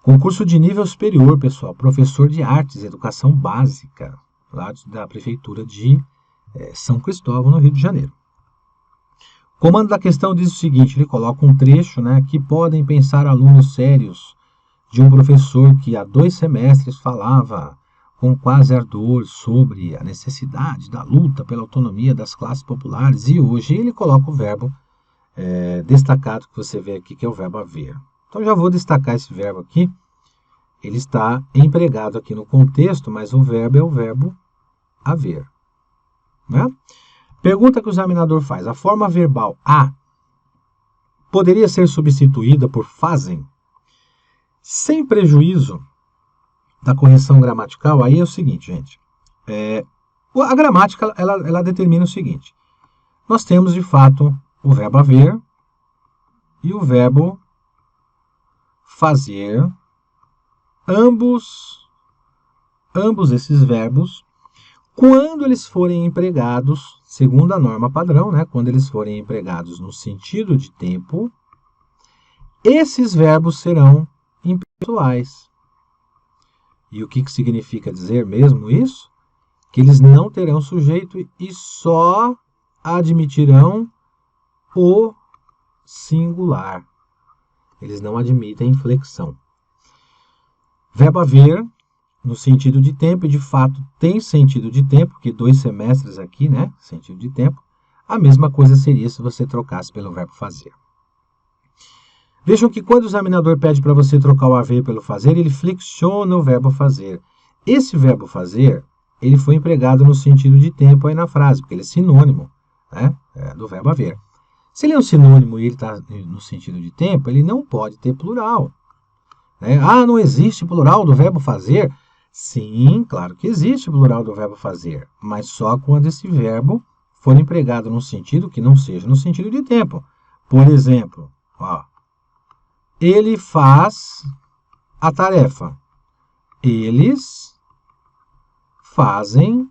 Concurso de nível superior, pessoal. Professor de artes, educação básica, lá da prefeitura de São Cristóvão, no Rio de Janeiro. O comando da questão diz o seguinte, ele coloca um trecho, né, que podem pensar alunos sérios de um professor que há 2 semestres falava com quase ardor sobre a necessidade da luta pela autonomia das classes populares, e hoje ele coloca o verbo destacado que você vê aqui, que é o verbo haver. Então já vou destacar esse verbo aqui. Ele está empregado aqui no contexto, mas o verbo é o verbo haver, né? Pergunta que o examinador faz. A forma verbal a poderia ser substituída por fazem? Sem prejuízo da correção gramatical, aí é o seguinte, gente. A gramática, ela determina o seguinte. Nós temos, de fato, o verbo haver e o verbo fazer. Ambos esses verbos, quando eles forem empregados, segundo a norma padrão, né, quando eles forem empregados no sentido de tempo, esses verbos serão impessoais. E o que significa dizer mesmo isso? Que eles não terão sujeito e só admitirão o singular. Eles não admitem inflexão. Verbo haver, no sentido de tempo, e de fato tem sentido de tempo, porque 2 semestres aqui, né, sentido de tempo, a mesma coisa seria se você trocasse pelo verbo fazer. Vejam que quando o examinador pede para você trocar o haver pelo fazer, ele flexiona o verbo fazer. Esse verbo fazer, ele foi empregado no sentido de tempo aí na frase, porque ele é sinônimo, né, do verbo haver. Se ele é um sinônimo e ele está no sentido de tempo, ele não pode ter plural. Não existe plural do verbo fazer? Sim, claro que existe plural do verbo fazer, mas só quando esse verbo for empregado num sentido que não seja no sentido de tempo. Por exemplo, ele faz a tarefa. Eles fazem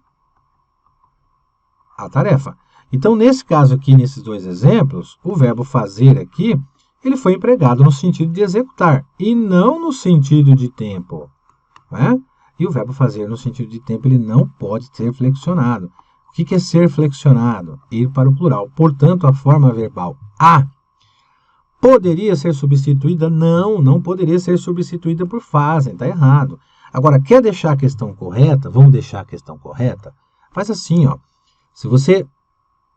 a tarefa. Então, nesse caso aqui, nesses 2 exemplos, o verbo fazer aqui, ele foi empregado no sentido de executar e não no sentido de tempo, né? E o verbo fazer no sentido de tempo, ele não pode ser flexionado. O que é ser flexionado? Ir para o plural. Portanto, a forma verbal a poderia ser substituída? Não poderia ser substituída por fazem, está errado. Agora, quer deixar a questão correta? Vamos deixar a questão correta? Faz assim, se você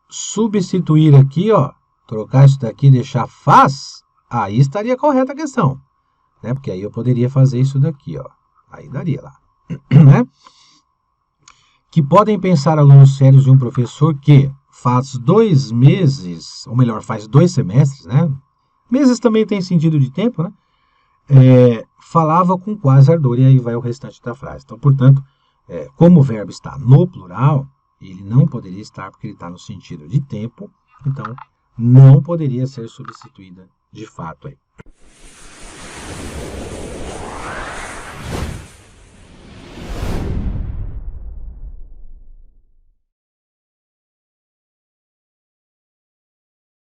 substituir aqui, trocar isso daqui e deixar faz, aí estaria correta a questão, né? Porque aí eu poderia fazer isso daqui, aí daria lá, né? Que podem pensar alunos sérios de um professor que faz 2 meses, ou melhor, faz 2 semestres, né? Meses também tem sentido de tempo, né? Falava com quase ardor, e aí vai o restante da frase. Então, portanto, como o verbo está no plural, ele não poderia estar porque ele está no sentido de tempo, então não poderia ser substituída de fato aí.